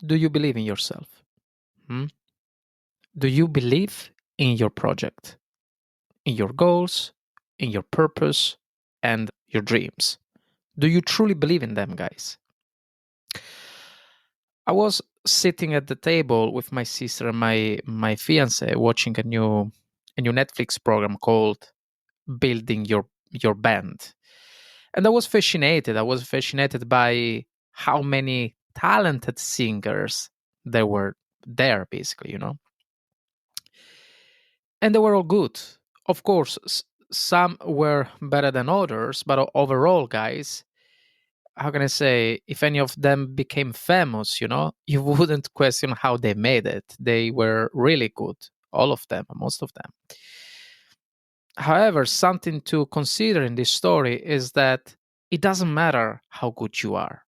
Do you believe in yourself? Hmm? Do you believe in your project, in your goals, in your purpose, and your dreams? Do you truly believe in them, guys? I was sitting at the table with my sister and my fiance watching a new Netflix program called Building Your Band. And I was fascinated. I was fascinated by how many talented singers there were there, basically. And they were all good. Of course, some were better than others, but overall, guys, how can I say, if any of them became famous, you wouldn't question how they made it. They were really good, all of them, most of them. However, something to consider in this story is that it doesn't matter how good you are.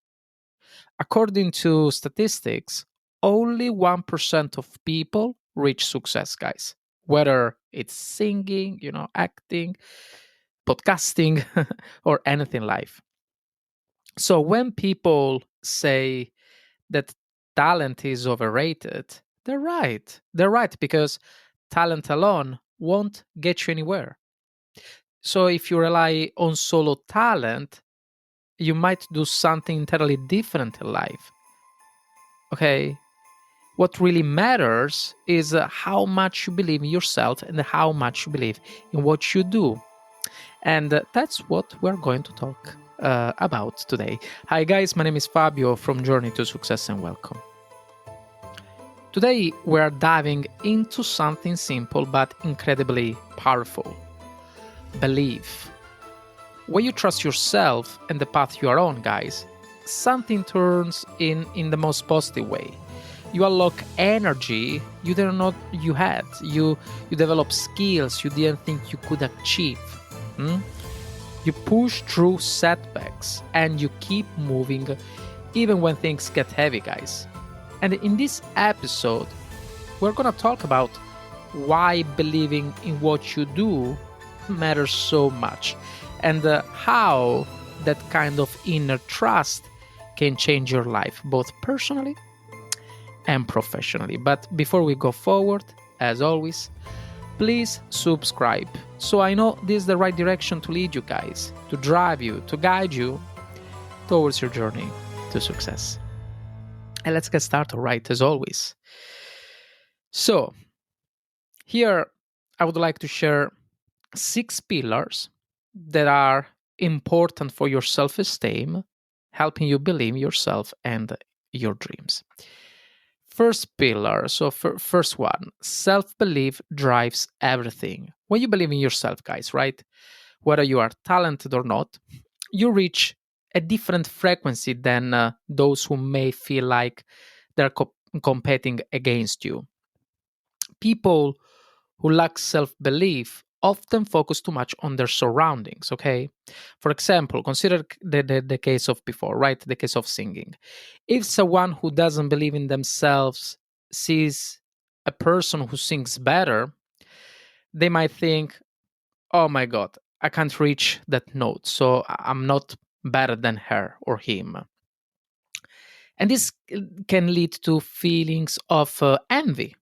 According to statistics, only 1% of people reach success, guys. Whether it's singing, acting, podcasting, or anything life. So when people say that talent is overrated, they're right. They're right because talent alone won't get you anywhere. So if you rely on solo talent, you might do something entirely different in life. Okay? What really matters is how much you believe in yourself and how much you believe in what you do. And that's what we're going to talk about today. Hi, guys, my name is Fabio from Journey to Success, and welcome. Today, we're diving into something simple but incredibly powerful: belief. When you trust yourself and the path you are on, guys, something turns in the most positive way. You unlock energy you didn't know you had. You develop skills you didn't think you could achieve. Hmm? You push through setbacks and you keep moving even when things get heavy, guys. And in this episode, we're gonna talk about why believing in what you do matters so much, and how that kind of inner trust can change your life, both personally and professionally. But before we go forward, as always, please subscribe so I know this is the right direction to lead you guys, to drive you, to guide you towards your journey to success. And let's get started, right, as always. So, here I would like to share 6 pillars that are important for your self esteem, helping you believe in yourself and your dreams. First pillar, so first one, self belief drives everything. When you believe in yourself, guys, right? Whether you are talented or not, you reach a different frequency than those who may feel like they're competing against you. People who lack self belief often focus too much on their surroundings, okay? For example, consider the case of before, right? The case of singing. If someone who doesn't believe in themselves sees a person who sings better, they might think, oh my God, I can't reach that note, so I'm not better than her or him. And this can lead to feelings of envy,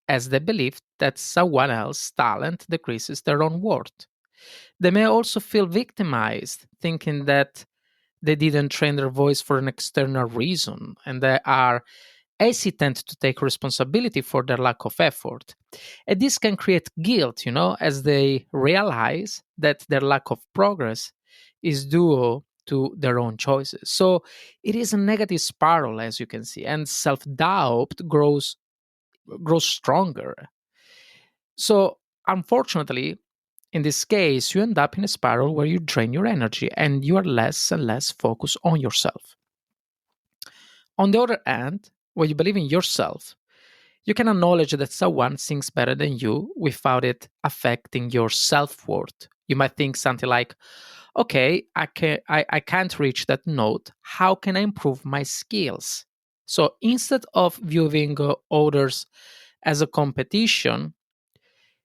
as they believe that someone else's talent decreases their own worth. They may also feel victimized, thinking that they didn't train their voice for an external reason, and they are hesitant to take responsibility for their lack of effort. And this can create guilt, as they realize that their lack of progress is due to their own choices. So it is a negative spiral, as you can see, and self-doubt grows stronger. So unfortunately, in this case, you end up in a spiral where you drain your energy and you are less and less focused on yourself. On the other hand, when you believe in yourself, you can acknowledge that someone sings better than you without it affecting your self-worth. You might think something like, okay, I can't reach that note. How can I improve my skills? So instead of viewing others as a competition,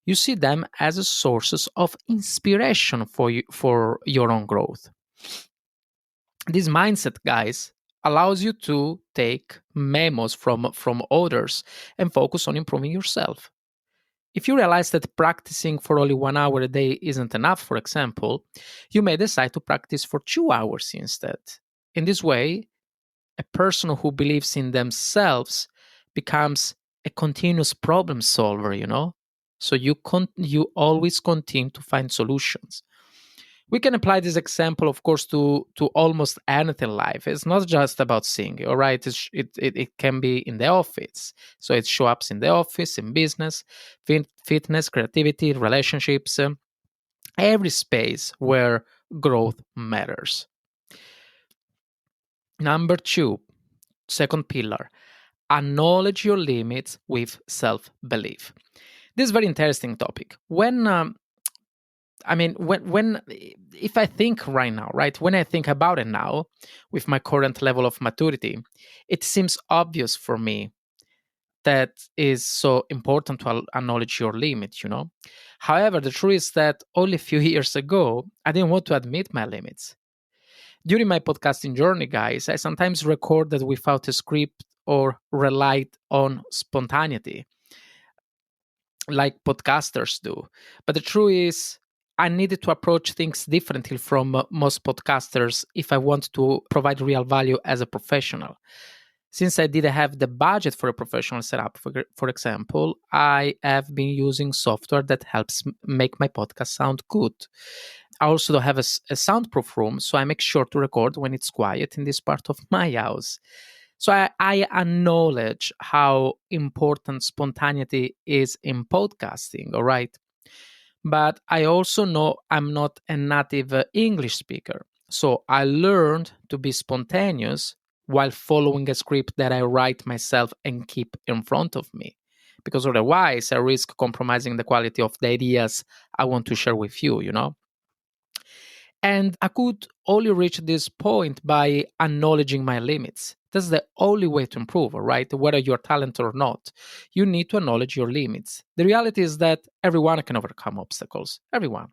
you see them as sources of inspiration for you, for your own growth. This mindset, guys, allows you to take memos from others and focus on improving yourself. If you realize that practicing for only 1 hour a day isn't enough, for example, you may decide to practice for 2 hours instead. In this way, a person who believes in themselves becomes a continuous problem solver, So you always continue to find solutions. We can apply this example, of course, to almost anything in life. It's not just about singing, all right? It can be in the office. So it shows up in the office, in business, fitness, creativity, relationships, every space where growth matters. Number two, second pillar, acknowledge your limits with self-belief. This is a very interesting topic. When if I think right now, right, when I think about it now, with my current level of maturity, it seems obvious for me that is so important to acknowledge your limits. However, the truth is that only a few years ago, I didn't want to admit my limits. During my podcasting journey, guys, I sometimes recorded without a script or relied on spontaneity, like podcasters do. But the truth is, I needed to approach things differently from most podcasters if I want to provide real value as a professional. Since I didn't have the budget for a professional setup, for example, I have been using software that helps make my podcast sound good. I also don't have a soundproof room, so I make sure to record when it's quiet in this part of my house. So I acknowledge how important spontaneity is in podcasting, all right? But I also know I'm not a native English speaker. So I learned to be spontaneous while following a script that I write myself and keep in front of me. Because otherwise, I risk compromising the quality of the ideas I want to share with you. And I could only reach this point by acknowledging my limits. That's the only way to improve, all right? Whether you're talented or not, you need to acknowledge your limits. The reality is that everyone can overcome obstacles, everyone.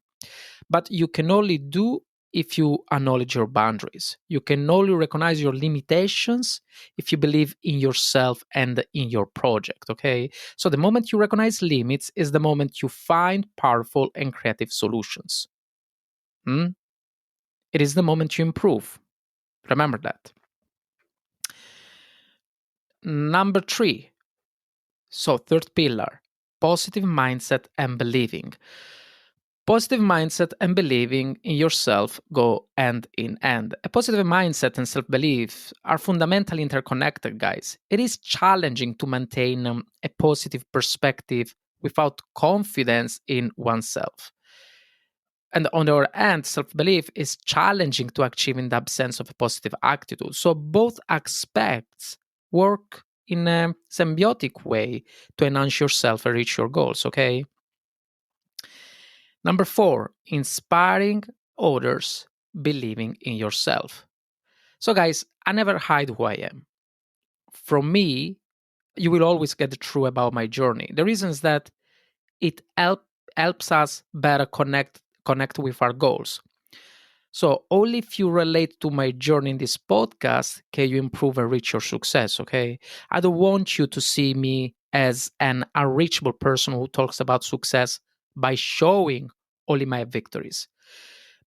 But you can only do if you acknowledge your boundaries. You can only recognize your limitations if you believe in yourself and in your project, okay? So the moment you recognize limits is the moment you find powerful and creative solutions. Hmm? It is the moment you improve. Remember that. Number three. So, third pillar, positive mindset and believing. Positive mindset and believing in yourself go hand in hand. A positive mindset and self belief are fundamentally interconnected, guys. It is challenging to maintain a positive perspective without confidence in oneself. And on the other hand, self-belief is challenging to achieve in the absence of a positive attitude. So both aspects work in a symbiotic way to enhance yourself and reach your goals, okay? Number four, inspiring others, believing in yourself. So guys, I never hide who I am. From me, you will always get the truth about my journey. The reason is that it helps us better connect with our goals. So only if you relate to my journey in this podcast can you improve and reach your success, okay? I don't want you to see me as an unreachable person who talks about success by showing only my victories,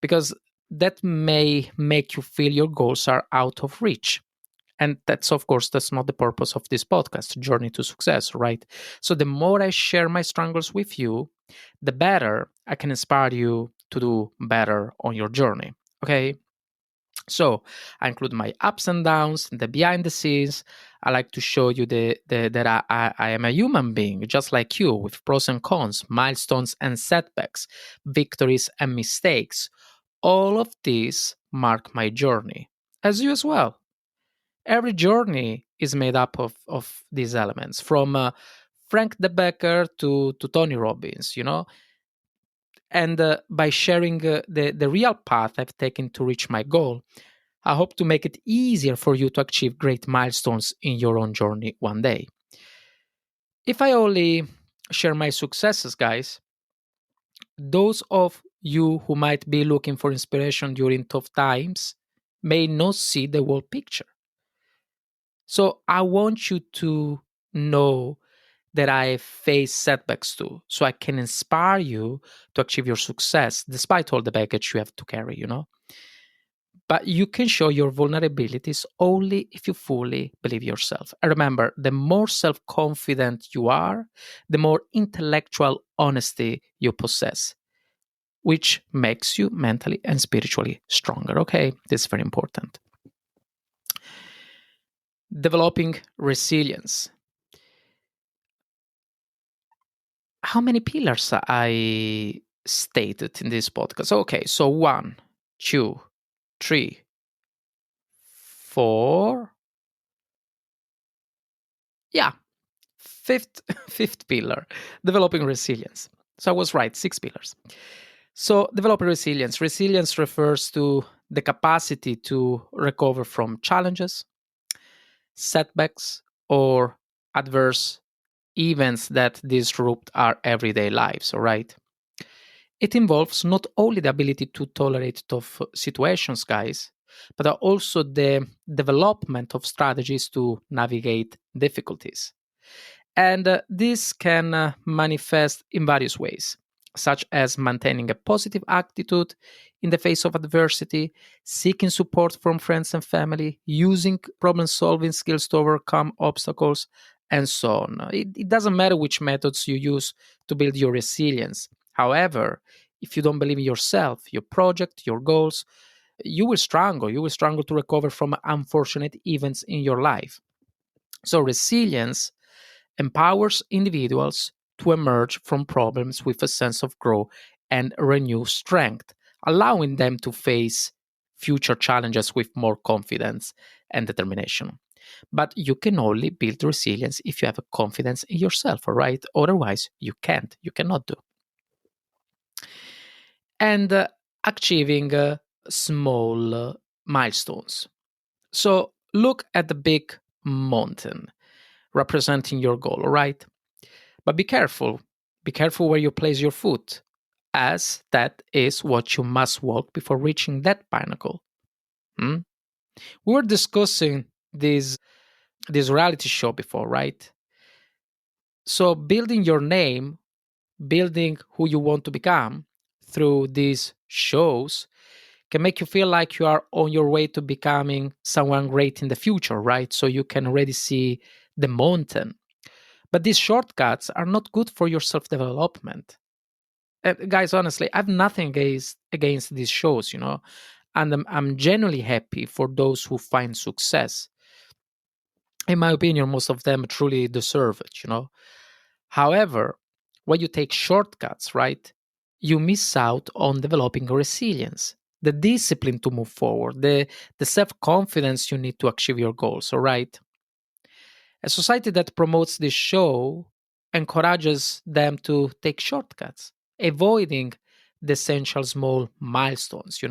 because that may make you feel your goals are out of reach. And that's not the purpose of this podcast, Journey to Success, right? So the more I share my struggles with you, the better I can inspire you to do better on your journey. Okay. So I include my ups and downs, the behind the scenes. I like to show you that I am a human being, just like you, with pros and cons, milestones and setbacks, victories and mistakes. All of these mark my journey, as you as well. Every journey is made up of these elements, from Frank the Becker to Tony Robbins. And by sharing the real path I've taken to reach my goal, I hope to make it easier for you to achieve great milestones in your own journey one day. If I only share my successes, guys, those of you who might be looking for inspiration during tough times may not see the whole picture. So I want you to know that I face setbacks too, so I can inspire you to achieve your success despite all the baggage you have to carry. But you can show your vulnerabilities only if you fully believe yourself. And remember, the more self confident you are, the more intellectual honesty you possess, which makes you mentally and spiritually stronger. Okay, this is very important. Developing resilience. How many pillars I stated in this podcast? Okay, so one, two, three, four. Yeah, fifth fifth pillar, developing resilience. So I was right, six pillars. So developing resilience. Resilience refers to the capacity to recover from challenges, setbacks, or adverse events that disrupt our everyday lives, all right? It involves not only the ability to tolerate tough situations, guys, but also the development of strategies to navigate difficulties. And this can manifest in various ways, such as maintaining a positive attitude in the face of adversity, seeking support from friends and family, using problem solving skills to overcome obstacles, and so on. It doesn't matter which methods you use to build your resilience. However, if you don't believe in yourself, your project, your goals, you will struggle. You will struggle to recover from unfortunate events in your life. So, resilience empowers individuals to emerge from problems with a sense of growth and renewed strength, allowing them to face future challenges with more confidence and determination. But you can only build resilience if you have a confidence in yourself, all right? Otherwise, you can't, you cannot do. And achieving small milestones. So look at the big mountain representing your goal, all right? But be careful. Be careful where you place your foot, as that is what you must walk before reaching that pinnacle. Hmm? We were discussing this reality show before, right? So building your name, building who you want to become through these shows can make you feel like you are on your way to becoming someone great in the future, right? So you can already see the mountain. But these shortcuts are not good for your self development. Guys, honestly, I have nothing against these shows, and I'm genuinely happy for those who find success. In my opinion, most of them truly deserve it. However, when you take shortcuts, right, you miss out on developing resilience, the discipline to move forward, the self confidence you need to achieve your goals. All right, a society that promotes this show encourages them to take shortcuts, avoiding the essential small milestones.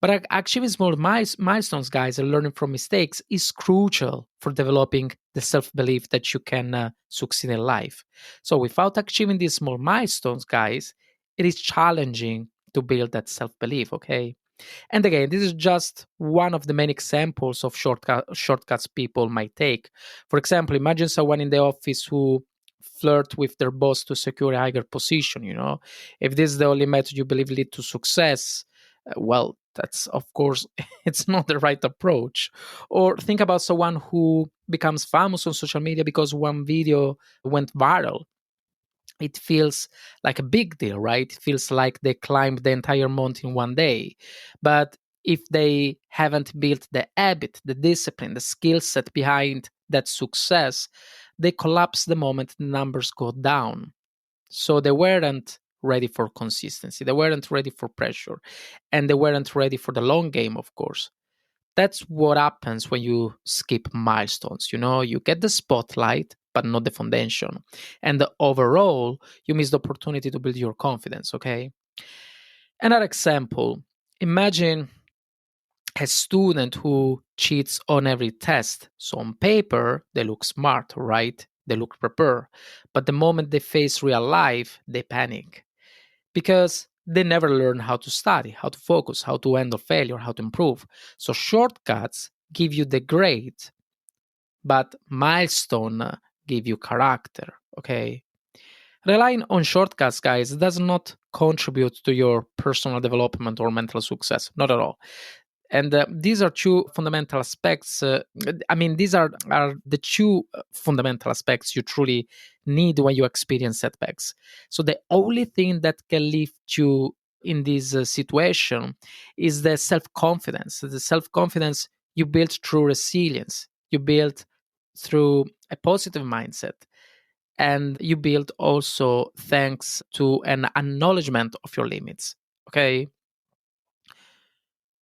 But achieving small milestones, guys, and learning from mistakes is crucial for developing the self belief that you can succeed in life. So, without achieving these small milestones, guys, it is challenging to build that self belief, okay? And again, this is just one of the many examples of shortcuts people might take. For example, imagine someone in the office who flirt with their boss to secure a higher position. If this is the only method you believe lead to success, well, that's of course it's not the right approach. Or think about someone who becomes famous on social media because one video went viral. It feels like a big deal, right? It feels like they climbed the entire mountain in one day. But if they haven't built the habit, the discipline, the skill set behind that success, they collapse the moment the numbers go down. So they weren't ready for consistency. They weren't ready for pressure. And they weren't ready for the long game, of course. That's what happens when you skip milestones. You get the spotlight, but not the foundation. And overall, you miss the opportunity to build your confidence, okay? Another example, imagine a student who cheats on every test. So on paper, they look smart, right? They look prepared. But the moment they face real life, they panic because they never learn how to study, how to focus, how to handle failure, how to improve. So shortcuts give you the grade, but milestone give you character. Okay. Relying on shortcuts, guys, does not contribute to your personal development or mental success. Not at all. And these are two fundamental aspects. These are the two fundamental aspects you truly need when you experience setbacks. So the only thing that can lift you in this situation is the self-confidence. The self-confidence you build through resilience, you build through a positive mindset, and you build also thanks to an acknowledgement of your limits. Okay,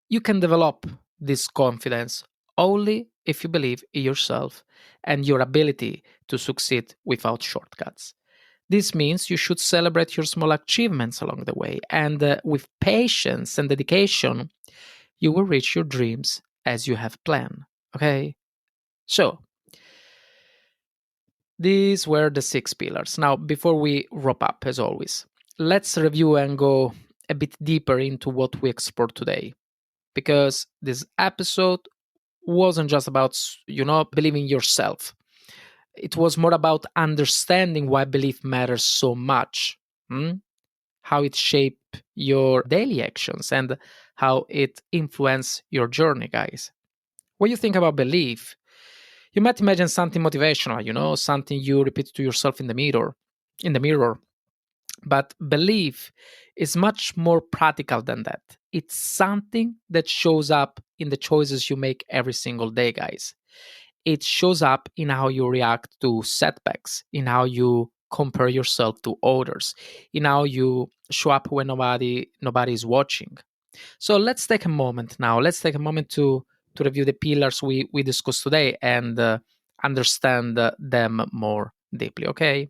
you can develop this confidence only if you believe in yourself and your ability to succeed without shortcuts. This means you should celebrate your small achievements along the way, and with patience and dedication, you will reach your dreams as you have planned. Okay? So, these were the 6 pillars. Now, before we wrap up, as always, let's review and go a bit deeper into what we explored today. Because this episode wasn't just about, believing yourself. It was more about understanding why belief matters so much, how it shapes your daily actions, and how it influences your journey, guys. When you think about belief, you might imagine something motivational, something you repeat to yourself in the mirror. But belief is much more practical than that. It's something that shows up in the choices you make every single day, guys. It shows up in how you react to setbacks, in how you compare yourself to others, in how you show up when nobody is watching. So let's take a moment now. Let's take a moment to review the pillars we discussed today and understand them more deeply. Okay.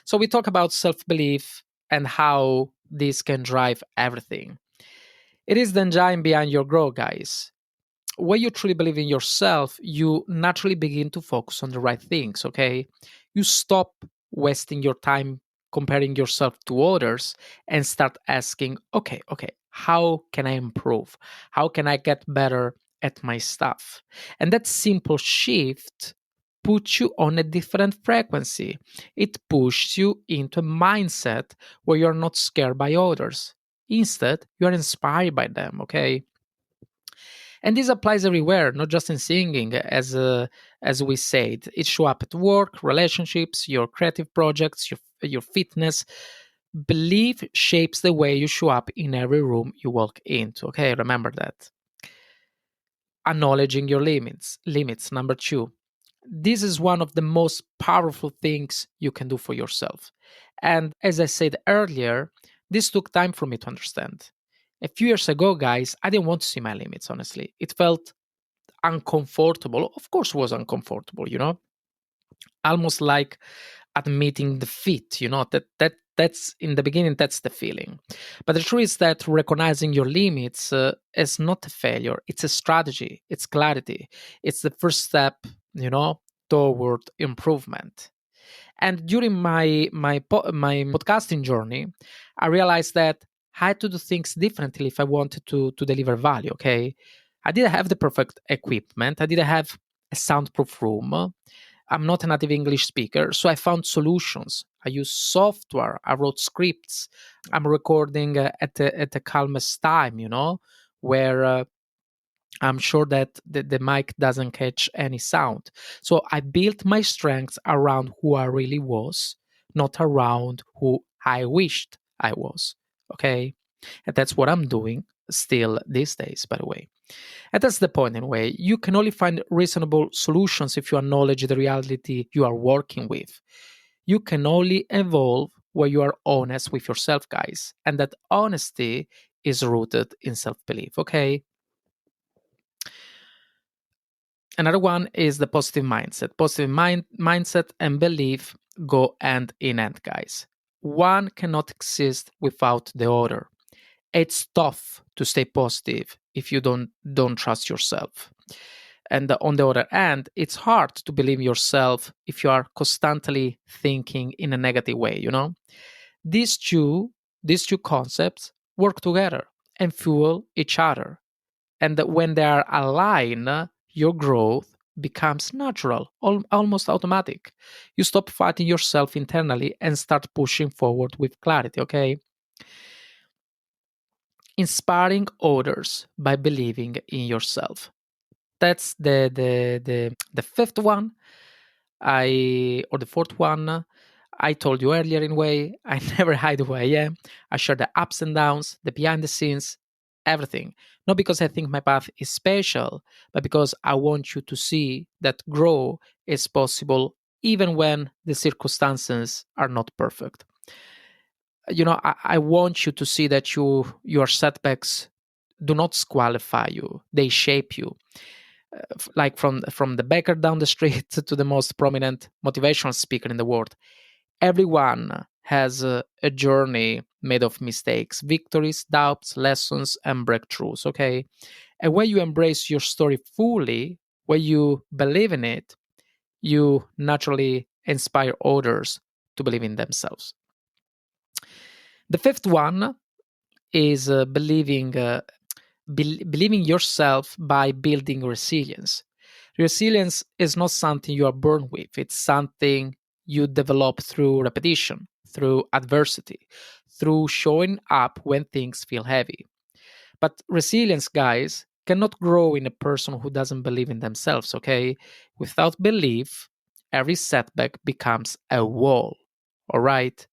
So we talk about self belief and how this can drive everything. It is the engine behind your growth, guys. When you truly believe in yourself, you naturally begin to focus on the right things, okay? You stop wasting your time comparing yourself to others and start asking, okay, how can I improve? How can I get better at my stuff? And that simple shift puts you on a different frequency. It pushes you into a mindset where you're not scared by others. Instead, you're inspired by them, okay? And this applies everywhere, not just in singing, as we said. It show up at work, relationships, your creative projects, your fitness. Belief shapes the way you show up in every room you walk into. Okay, remember that. Acknowledging your limits. Number 2, this is one of the most powerful things you can do for yourself. And as I said earlier, this took time for me to understand. A few years ago, guys, I didn't want to see my limits, honestly. It felt uncomfortable. Of course, it was uncomfortable, almost like admitting defeat, that's in the beginning, that's the feeling. But the truth is that recognizing your limits is not a failure. It's a strategy. It's clarity. It's the first step, toward improvement. And during my podcasting journey, I realized that I had to do things differently if I wanted to deliver value. Okay, I didn't have the perfect equipment. I didn't have a soundproof room. I'm not a native English speaker, so I found solutions. I use software. I wrote scripts. I'm recording at the calmest time, where I'm sure that the mic doesn't catch any sound. So I built my strengths around who I really was, not around who I wished I was. Okay. And that's what I'm doing still these days, by the way. And that's the point, anyway. You can only find reasonable solutions if you acknowledge the reality you are working with. You can only evolve where you are honest with yourself, guys. And that honesty is rooted in self belief. Okay. Another one is the positive mindset. Positive mindset and belief go hand in hand, guys. One cannot exist without the other. It's tough to stay positive if you don't trust yourself. And on the other hand, it's hard to believe yourself if you are constantly thinking in a negative way, These two these two concepts work together and fuel each other. And that when they are aligned, your growth becomes natural, almost automatic. You stop fighting yourself internally and start pushing forward with clarity, okay? Inspiring others by believing in yourself. That's the fifth one. Or the fourth one. I told you earlier in a way, I never hide who I am. I share the ups and downs, the behind the scenes, everything. Not because I think my path is special, but because I want you to see that grow is possible even when the circumstances are not perfect. I want you to see that your setbacks do not disqualify you, they shape you. Like from the baker down the street to the most prominent motivational speaker in the world, everyone has a journey made of mistakes, victories, doubts, lessons, and breakthroughs, okay? And when you embrace your story fully, when you believe in it, you naturally inspire others to believe in themselves. The fifth one is believing yourself by building resilience. Resilience is not something you are born with, it's something you develop through repetition, through adversity, through showing up when things feel heavy. But resilience, guys, cannot grow in a person who doesn't believe in themselves, okay? Without belief, every setback becomes a wall, all right?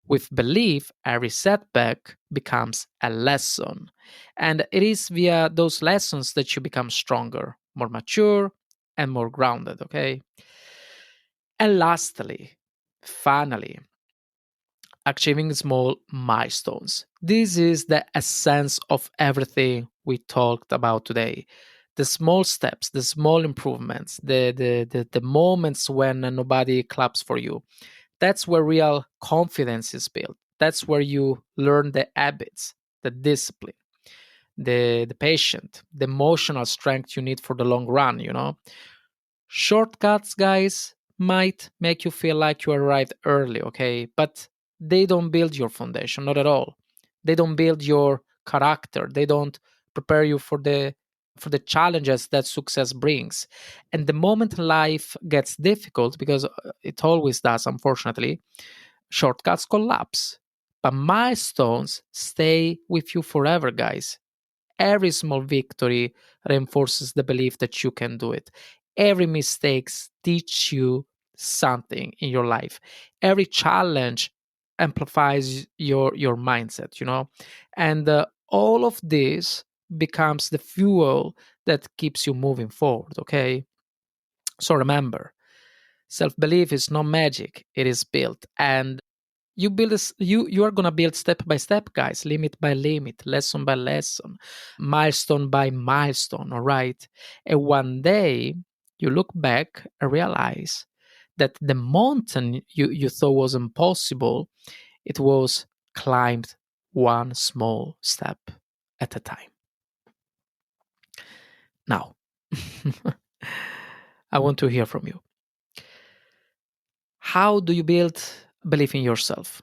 With belief, every setback becomes a lesson. And it is via those lessons that you become stronger, more mature, and more grounded, okay? And lastly, finally, achieving small milestones. This is the essence of everything we talked about today. The small steps, the small improvements, the moments when nobody claps for you. That's where real confidence is built. That's where you learn the habits, the discipline, the patient, the emotional strength you need for the long run. Shortcuts, guys, might make you feel like you arrived early, okay? But they don't build your foundation, not at all. They don't build your character. They don't prepare you for the challenges that success brings. And the moment life gets difficult, because it always does, unfortunately, shortcuts collapse. But milestones stay with you forever, guys. Every small victory reinforces the belief that you can do it. Every mistake teach you something in your life. Every challenge amplifies your mindset. And all of this becomes the fuel that keeps you moving forward, okay? So remember, self-belief is not magic, it is built. And you are gonna build step by step, guys, limit by limit, lesson by lesson, milestone by milestone, all right? And one day you look back and realize that the mountain you thought was impossible, it was climbed one small step at a time. Now I want to hear from you. How do you build belief in yourself?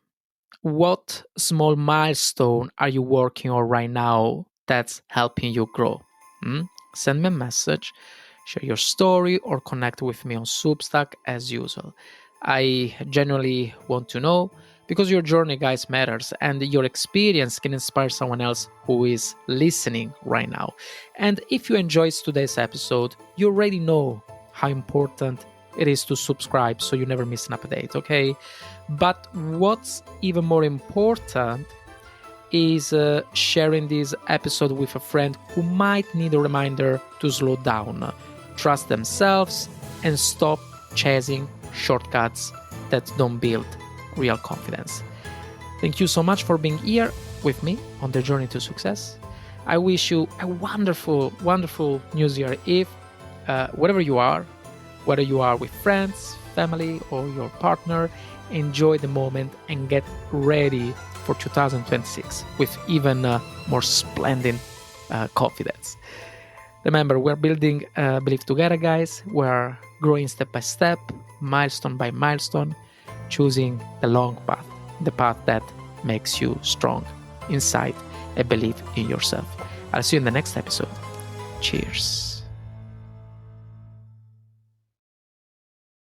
What small milestone are you working on right now that's helping you grow? Hmm? Send me a message, share your story, or connect with me on Substack as usual. I genuinely want to know, because your journey, guys, matters, and your experience can inspire someone else who is listening right now. And if you enjoyed today's episode, you already know how important it is to subscribe so you never miss an update, okay? But what's even more important is sharing this episode with a friend who might need a reminder to slow down, trust themselves, and stop chasing shortcuts that don't build real confidence. Thank you so much for being here with me on the journey to success. I wish you a wonderful, wonderful New Year Eve, wherever you are, whether you are with friends, family, or your partner. Enjoy the moment and get ready for 2026 with even more splendid confidence. Remember, we're building belief together, guys. We're growing step by step, milestone by milestone, choosing the long path, the path that makes you strong inside and believe in yourself. I'll see you in the next episode. Cheers.